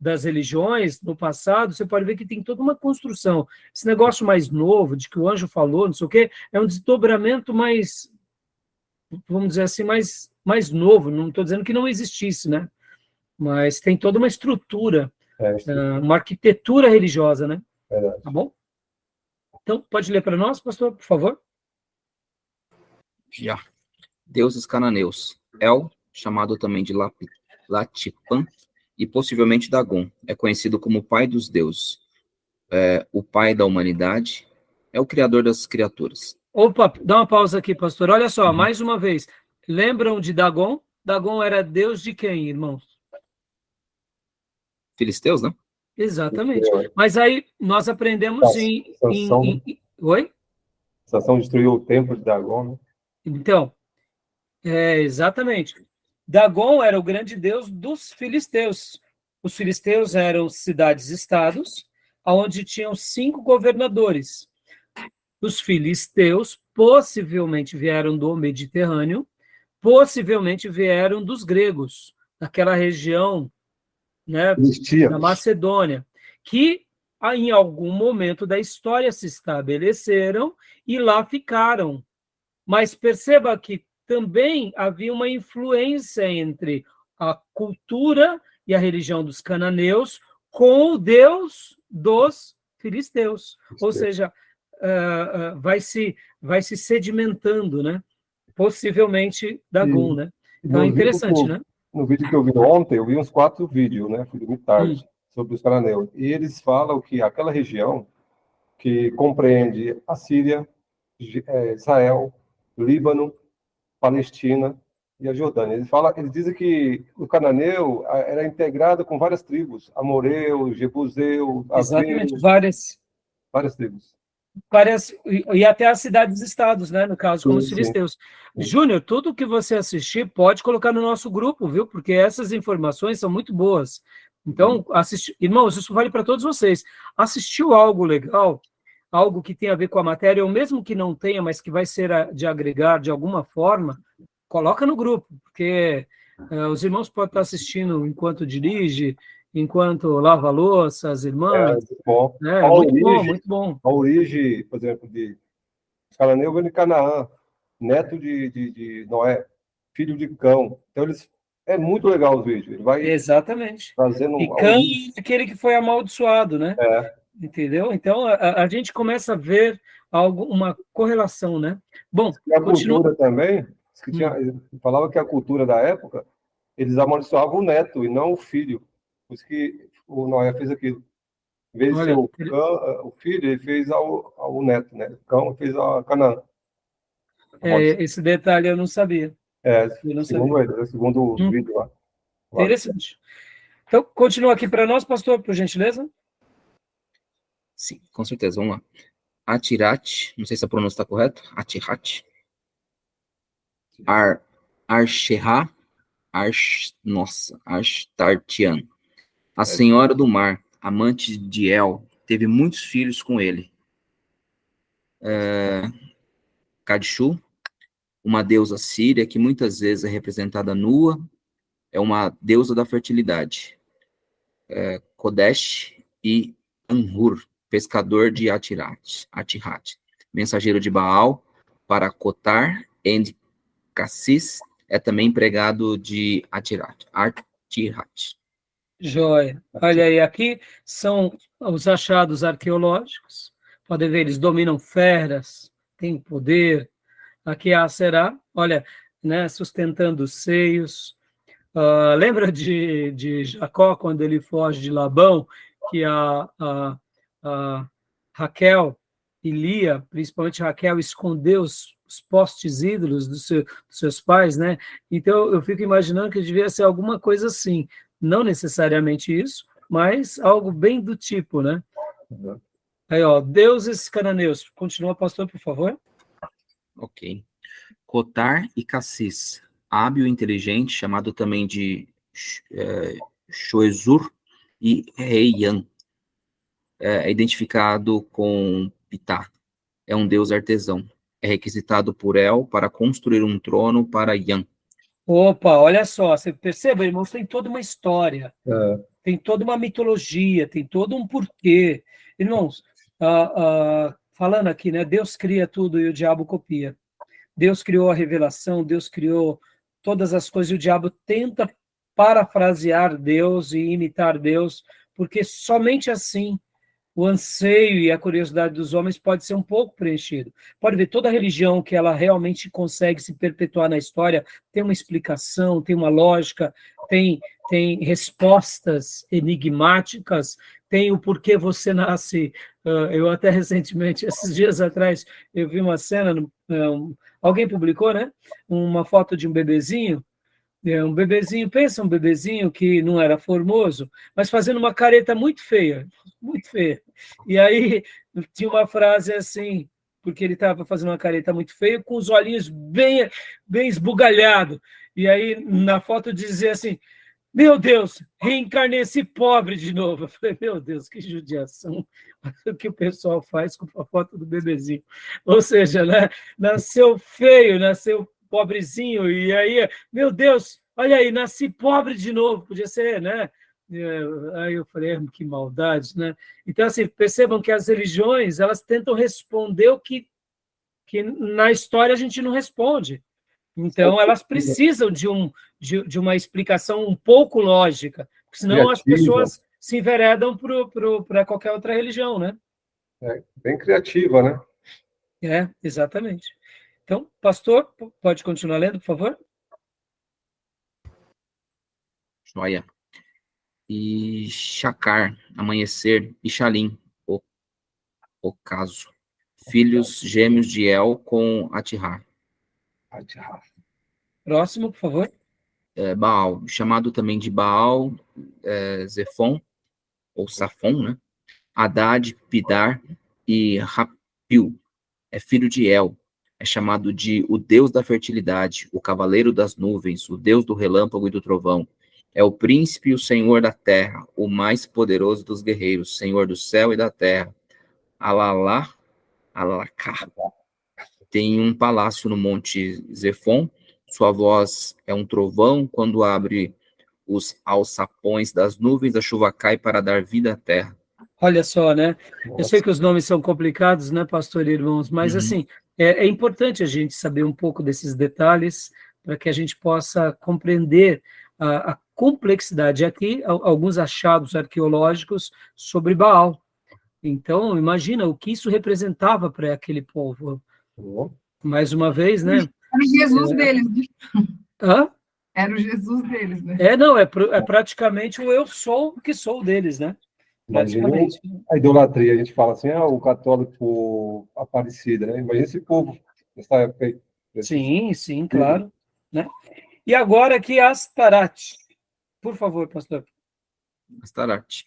das religiões no passado. Você pode ver que tem toda uma construção. Esse negócio mais novo, de que o anjo falou, não sei o quê, é um desdobramento mais, vamos dizer assim, mais novo. Não estou dizendo que não existisse, né? Mas tem toda uma estrutura, uma arquitetura religiosa, né? Tá bom? Então, pode ler para nós, pastor, por favor? Já. Deuses cananeus. El, chamado também de Latipan, e possivelmente Dagon. É conhecido como o pai dos deuses. O pai da humanidade. É o criador das criaturas. Opa, dá uma pausa aqui, pastor. Olha só, mais uma vez. Lembram de Dagon? Dagon era deus de quem, irmãos? Filisteus, né? Exatamente. Mas aí nós aprendemos Oi? Sansão destruiu o templo de Dagon, né? Então, Exatamente. Dagon era o grande deus dos filisteus. Os filisteus eram cidades-estados, onde tinham 5 governadores. Os filisteus possivelmente vieram do Mediterrâneo, possivelmente vieram dos gregos, daquela região, né, da Macedônia, que em algum momento da história se estabeleceram e lá ficaram. Mas perceba que também havia uma influência entre a cultura e a religião dos cananeus com o Deus dos filisteus. Ou seja, vai se sedimentando, né? Possivelmente Dagon, né? Então é interessante, né? No vídeo que eu vi ontem, eu vi uns 4 vídeos, né? Fui dormir tarde, sobre os cananeus. E eles falam que aquela região que compreende a Síria, Israel, Líbano, Palestina e a Jordânia. Eles dizem que o cananeu era integrado com várias tribos, amoreu, jebuseu, Exatamente, aveu, várias tribos. E até as cidades-estados, né? No caso, como os filisteus. Júnior, tudo que você assistir, pode colocar no nosso grupo, viu? Porque essas informações são muito boas. Então, irmãos, isso vale para todos vocês. Assistiu algo legal, algo que tem a ver com a matéria, ou mesmo que não tenha, mas que vai ser de agregar de alguma forma, coloca no grupo, porque os irmãos podem estar assistindo enquanto dirige, enquanto lava a louça, as irmãs. Muito bom. A origem, por exemplo, de cananeu vem de Canaã, neto de Noé, filho de Cão. Então, é muito legal os vídeos. Ele vai Exatamente. trazendo e Cão é aquele que foi amaldiçoado, né? Entendeu? Então, a gente começa a ver uma correlação, né? Bom, e a cultura também, falava que a cultura da época, eles amaldiçoavam o neto e não o filho. Por isso que o Noé fez aquilo. Em vez de ser o filho, ele fez ao neto, né? O Cão fez a Canaã. Esse detalhe eu não sabia. Segundo o vídeo lá. Interessante. Então, continua aqui para nós, pastor, por gentileza. Sim, com certeza. Vamos lá. Atirat, não sei se a pronúncia está correta. Atirat. Arshehá. Ashtartian. A senhora do mar, amante de El, teve muitos filhos com ele. Kadishu, uma deusa síria que muitas vezes é representada nua, é uma deusa da fertilidade. Kodesh e Anhur, pescador de Atirat, mensageiro de Baal, para Cotar e Cassis, é também empregado de Atirat. Joia. Olha aí, aqui são os achados arqueológicos. Podem ver, eles dominam feras, têm poder. Aqui é a Será, olha, né, sustentando os seios. Lembra de Jacó, quando ele foge de Labão, que a Raquel e Lia, principalmente Raquel, escondeu os postes ídolos dos seus pais, né? Então, eu fico imaginando que devia ser alguma coisa assim. Não necessariamente isso, mas algo bem do tipo, né? Aí, deuses cananeus. Continua, pastor, por favor. Ok. Cotar e Cassis, hábil e inteligente, chamado também de Shoezur e Reian, é identificado com Pitá, é um deus artesão, é requisitado por El para construir um trono para Yan. Opa, olha só, você percebe, irmãos, tem toda uma história, tem toda uma mitologia, tem todo um porquê. Irmãos, falando aqui, né, Deus cria tudo e o diabo copia. Deus criou a revelação, Deus criou todas as coisas, e o diabo tenta parafrasear Deus e imitar Deus, porque somente assim o anseio e a curiosidade dos homens pode ser um pouco preenchido. Pode ver, toda religião que ela realmente consegue se perpetuar na história tem uma explicação, tem uma lógica, tem respostas enigmáticas, tem o porquê você nasce. Eu até recentemente, esses dias atrás, eu vi uma cena, alguém publicou, né? Uma foto de um bebezinho, pensa um bebezinho que não era formoso, mas fazendo uma careta muito feia, muito feia. E aí tinha uma frase assim, porque ele estava fazendo uma careta muito feia, com os olhinhos bem, bem esbugalhados. E aí, na foto, dizia assim, meu Deus, reencarnei esse pobre de novo. Eu falei, meu Deus, que judiação. O que o pessoal faz com a foto do bebezinho. Ou seja, né, nasceu feio, nasceu pobrezinho, e aí, meu Deus, olha aí, nasci pobre de novo. Podia ser, né? Aí eu falei, que maldade, né? Então, assim, percebam que as religiões, elas tentam responder o que na história a gente não responde. Então, elas precisam de uma explicação um pouco lógica, senão as pessoas se enveredam para qualquer outra religião, né? Bem criativa, né? Exatamente. Então, pastor, pode continuar lendo, por favor? Joia. E Shacar, amanhecer, e Shalim, ocaso. Filhos gêmeos de El com Atihar. Próximo, por favor. Baal, chamado também de Baal, Zefon, ou Safon, né? Haddad, Pidar e Rapil, filho de El, é chamado de o Deus da fertilidade, o cavaleiro das nuvens, o Deus do relâmpago e do trovão. É o príncipe e o senhor da terra, o mais poderoso dos guerreiros, senhor do céu e da terra. Alalá, Alacá. Tem um palácio no monte Zefon, sua voz é um trovão, quando abre os alçapões das nuvens, a chuva cai para dar vida à terra. Olha só, né? Eu sei que os nomes são complicados, né, pastor e irmãos, mas assim, é importante a gente saber um pouco desses detalhes para que a gente possa compreender a complexidade. Aqui, alguns achados arqueológicos sobre Baal. Então, imagina o que isso representava para aquele povo. Mais uma vez, né? Era o Jesus deles, né? Hã? Era o Jesus deles, né? Não, é praticamente o eu sou que sou deles, né? Imagina a idolatria, a gente fala assim, o católico Aparecida, né? Imagina esse povo nessa época aí. Sim, claro. Né? E agora aqui Astarte. Por favor, pastor. Astarte.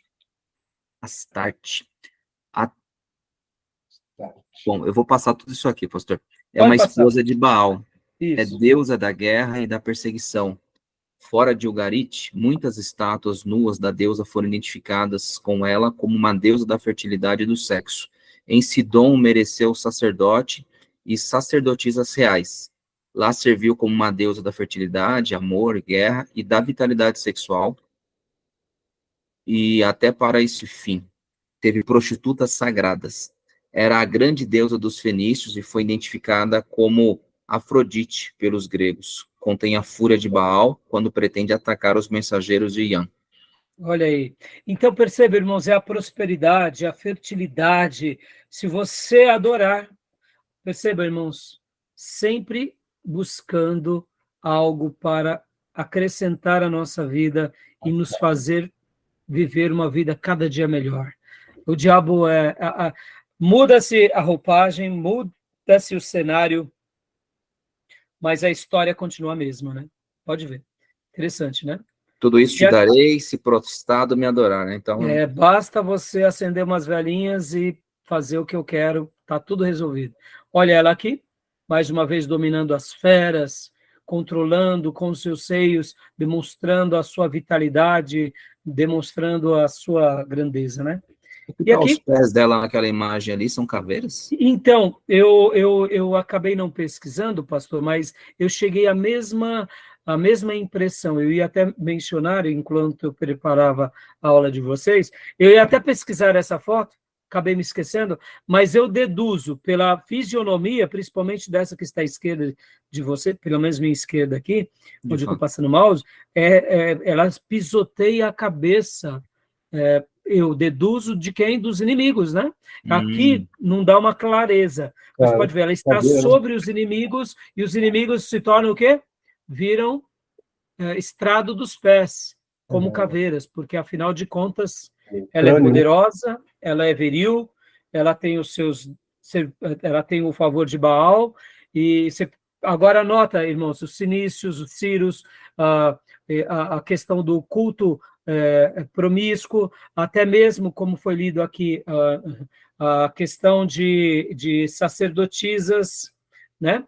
Bom, eu vou passar tudo isso aqui, pastor. É uma esposa de Baal. Isso. É deusa da guerra e da perseguição. Fora de Ugarit, muitas estátuas nuas da deusa foram identificadas com ela como uma deusa da fertilidade e do sexo. Em Sidom mereceu sacerdote e sacerdotisas reais. Lá serviu como uma deusa da fertilidade, amor, guerra e da vitalidade sexual. E até para esse fim, teve prostitutas sagradas. Era a grande deusa dos fenícios e foi identificada como Afrodite pelos gregos. Contém a fúria de Baal quando pretende atacar os mensageiros de Ian. Olha aí. Então, perceba, irmãos, é a prosperidade, a fertilidade. Se você adorar, perceba, irmãos, sempre buscando algo para acrescentar à nossa vida e nos fazer viver uma vida cada dia melhor. O diabo muda-se a roupagem, muda-se o cenário, mas a história continua a mesma, né? Pode ver. Interessante, né? Tudo isso te darei, se prostrado me adorar, né? Então... basta você acender umas velhinhas e fazer o que eu quero, tá tudo resolvido. Olha ela aqui, mais uma vez dominando as feras, controlando com os seus seios, demonstrando a sua vitalidade, demonstrando a sua grandeza, né? E aqui, os pés dela naquela imagem ali são caveiras? Então, eu acabei não pesquisando, pastor, mas eu cheguei à mesma impressão. Eu ia até mencionar, enquanto eu preparava a aula de vocês, eu ia até pesquisar essa foto, acabei me esquecendo, mas eu deduzo pela fisionomia, principalmente dessa que está à esquerda de você, pelo menos minha esquerda aqui, onde eu estou passando o mouse, ela pisoteia a cabeça, eu deduzo de quem? Dos inimigos, né? Aqui não dá uma clareza. Mas pode ver, ela está sobre os inimigos, e os inimigos se tornam o quê? Viram estrado dos pés, como caveiras, porque, afinal de contas, ela é poderosa, ela é viril, ela tem ela tem o favor de Baal, e agora nota, irmãos, os cinícios, os círios, a questão do culto promíscuo, até mesmo, como foi lido aqui, a questão de sacerdotisas, né?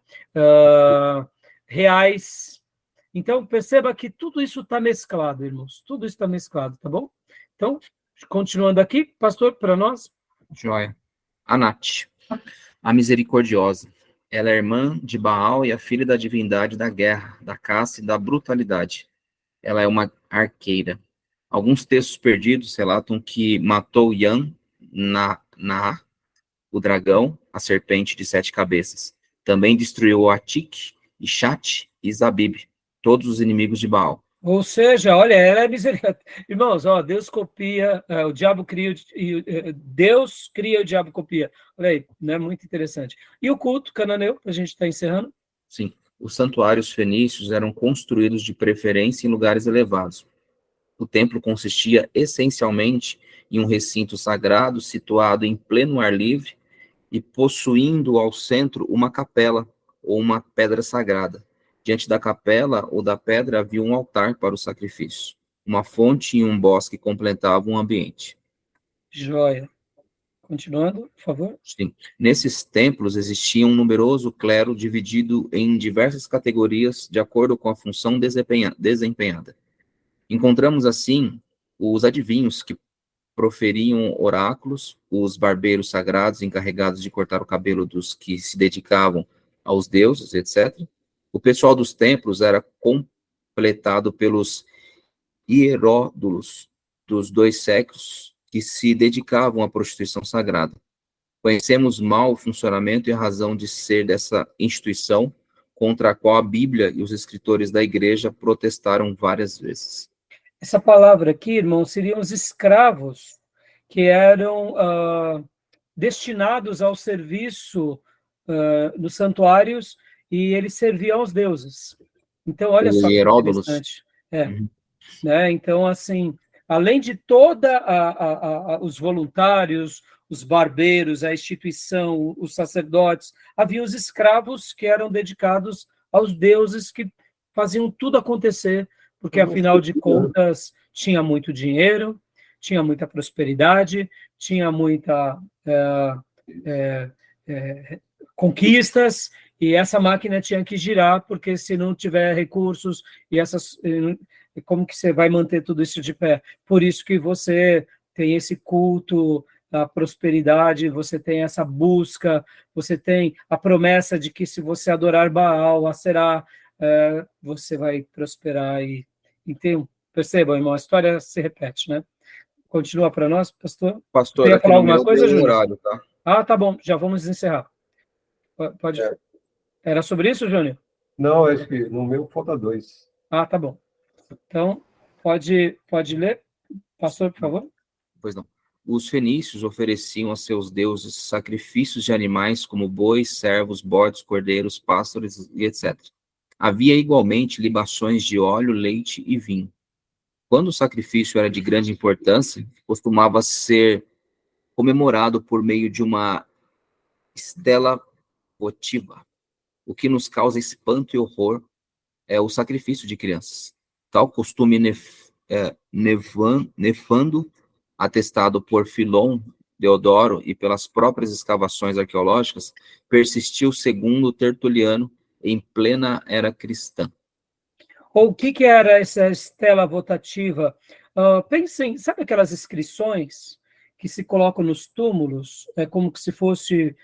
Reais. Então, perceba que tudo isso está mesclado, irmãos. Tudo isso está mesclado, tá bom? Então, continuando aqui, pastor, para nós. Joia. Anat, a misericordiosa. Ela é irmã de Baal e a filha da divindade da guerra, da caça e da brutalidade. Ela é uma arqueira. Alguns textos perdidos relatam que matou Yan, o dragão, a serpente de 7 cabeças. Também destruiu Atik, Ishat e Zabib, todos os inimigos de Baal. Ou seja, olha, ela é misericórdia. Irmãos, ó, Deus copia, o diabo cria, Deus cria, o diabo copia. Olha aí, né? Muito interessante. E o culto cananeu, para a gente estar encerrando? Sim, os santuários fenícios eram construídos de preferência em lugares elevados. O templo consistia essencialmente em um recinto sagrado situado em pleno ar livre e possuindo ao centro uma capela ou uma pedra sagrada. Diante da capela ou da pedra havia um altar para o sacrifício. Uma fonte e um bosque completavam o ambiente. Joia. Continuando, por favor. Sim. Nesses templos existia um numeroso clero dividido em diversas categorias de acordo com a função desempenhada. Encontramos, assim, os adivinhos que proferiam oráculos, os barbeiros sagrados encarregados de cortar o cabelo dos que se dedicavam aos deuses, etc. O pessoal dos templos era completado pelos hieródulos dos 2 séculos que se dedicavam à prostituição sagrada. Conhecemos mal o funcionamento e a razão de ser dessa instituição, contra a qual a Bíblia e os escritores da igreja protestaram várias vezes. Essa palavra aqui, irmão, seriam os escravos que eram destinados ao serviço nos santuários e eles serviam aos deuses. Então, olha só que interessante. Né? Então, assim, além de os voluntários, os barbeiros, a instituição, os sacerdotes, havia os escravos que eram dedicados aos deuses que faziam tudo acontecer, porque, afinal de contas, tinha muito dinheiro, tinha muita prosperidade, tinha muita conquistas, e essa máquina tinha que girar, porque se não tiver recursos, como que você vai manter tudo isso de pé? Por isso que você tem esse culto da prosperidade, você tem essa busca, você tem a promessa de que se você adorar Baal, Aserá, você vai prosperar percebam, irmão, a história se repete, né? Continua para nós, pastor? Pastor, queria falar alguma coisa, Júnior? Horário, tá? Ah, tá bom, já vamos encerrar. Pode. Era sobre isso, Júnior? Não, acho que no meu falta 2. Ah, tá bom. Então, pode ler, pastor, por favor? Pois não. Os fenícios ofereciam a seus deuses sacrifícios de animais como bois, servos, bodes, cordeiros, pássaros e etc. Havia igualmente libações de óleo, leite e vinho. Quando o sacrifício era de grande importância, costumava ser comemorado por meio de uma estela votiva. O que nos causa espanto e horror é o sacrifício de crianças. Tal costume nefando, atestado por Filon, Deodoro e pelas próprias escavações arqueológicas, persistiu segundo Tertuliano em plena era cristã. Ou o que era essa estela votativa? Pensem, sabe aquelas inscrições que se colocam nos túmulos? É como que se fosse,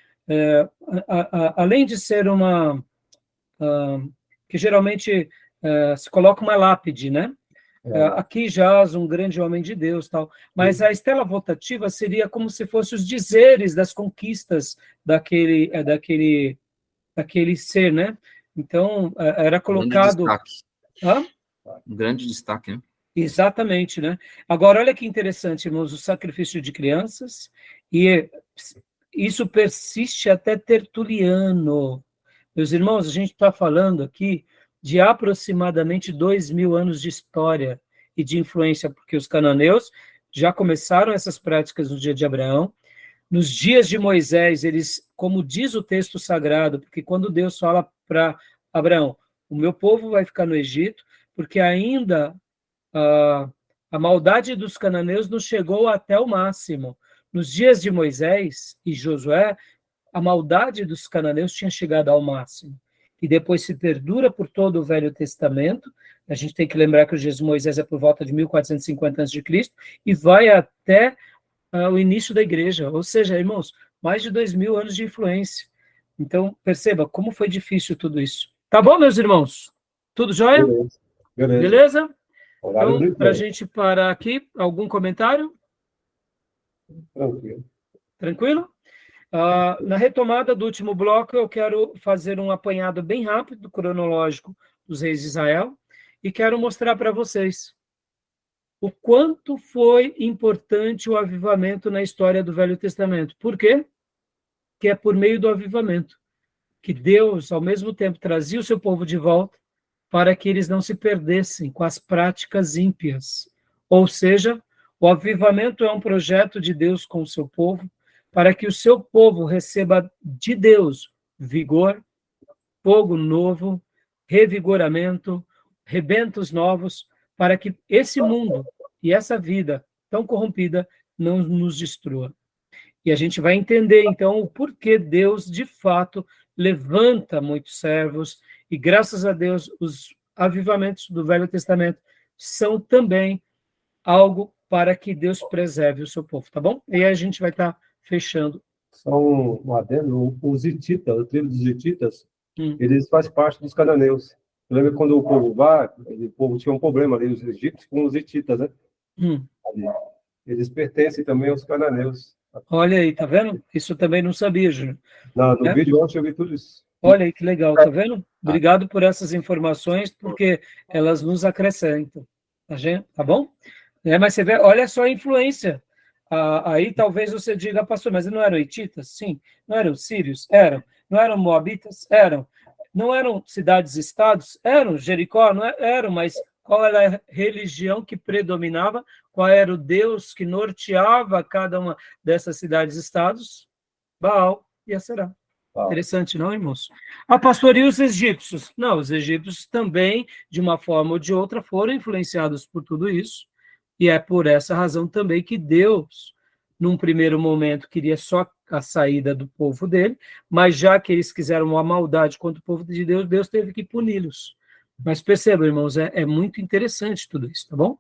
além de ser que geralmente se coloca uma lápide, né? Aqui jaz um grande homem de Deus, tal. Mas a estela votativa seria como se fossem os dizeres das conquistas daquele ser, né? Então, era colocado... Um grande destaque, né? Exatamente, né? Agora, olha que interessante, irmãos, o sacrifício de crianças, e isso persiste até Tertuliano. Meus irmãos, a gente está falando aqui de aproximadamente 2.000 anos de história e de influência, porque os cananeus já começaram essas práticas no dia de Abraão. Nos dias de Moisés, eles, como diz o texto sagrado, porque quando Deus fala para Abraão, o meu povo vai ficar no Egito, porque ainda A maldade dos cananeus não chegou até o máximo. Nos dias de Moisés e Josué, a maldade dos cananeus tinha chegado ao máximo. E depois se perdura por todo o Velho Testamento. A gente tem que lembrar que o Jesus de Moisés é por volta de 1450 a.C. e vai até o início da igreja. Ou seja, irmãos, mais de 2000 anos de influência. Então, perceba como foi difícil tudo isso. Tá bom, meus irmãos? Tudo jóia? Beleza. Beleza? Horário Então, do para a tempo. gente parar aqui, algum comentário? Tranquilo. Tranquilo? Na retomada do último bloco, eu quero fazer um apanhado bem rápido, cronológico, dos reis de Israel, e quero mostrar para vocês o quanto foi importante o avivamento na história do Velho Testamento. Por quê? Que é por meio do avivamento que Deus, ao mesmo tempo, trazia o seu povo de volta para que eles não se perdessem com as práticas ímpias. Ou seja, o avivamento é um projeto de Deus com o seu povo, para que o seu povo receba de Deus vigor, fogo novo, revigoramento, rebentos novos, para que esse mundo e essa vida tão corrompida não nos destrua. E a gente vai entender, então, o porquê Deus, de fato, levanta muitos servos, e graças a Deus, os avivamentos do Velho Testamento são também algo para que Deus preserve o seu povo, tá bom? E aí a gente vai estar fechando. Só um adendo, os hititas, a tribo dos hititas, Hum. eles fazem parte dos cananeus. Lembra quando o povo vai, o povo tinha um problema ali, os egípcios com os hititas, né? Ali. Eles pertencem também aos cananeus. Olha aí, tá vendo? Isso também não sabia, Júnior. No vídeo ontem eu vi tudo isso. Olha aí que legal, tá vendo? Obrigado por essas informações, porque elas nos acrescentam. Tá bom? Mas você vê, olha só a influência. Aí talvez você diga, pastor, mas não eram hititas? Sim. Não eram sírios? Eram. Não eram moabitas? Eram. Não eram cidades-estados? Eram. Jericó? Não eram, mas qual era a religião que predominava? Qual era o Deus que norteava cada uma dessas cidades-estados? Baal e Aserá. Interessante, não, irmãos? Pastor, e os egípcios? Não, os egípcios também, de uma forma ou de outra, foram influenciados por tudo isso. E é por essa razão também que Deus, num primeiro momento, queria só a saída do povo dele, mas já que eles quiseram uma maldade contra o povo de Deus, Deus teve que puni-los. Mas percebam, irmãos, é muito interessante tudo isso, tá bom?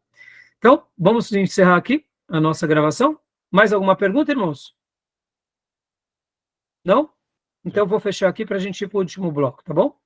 Então, vamos encerrar aqui a nossa gravação. Mais alguma pergunta, irmãos? Não? Então, eu vou fechar aqui para a gente ir para o último bloco, tá bom?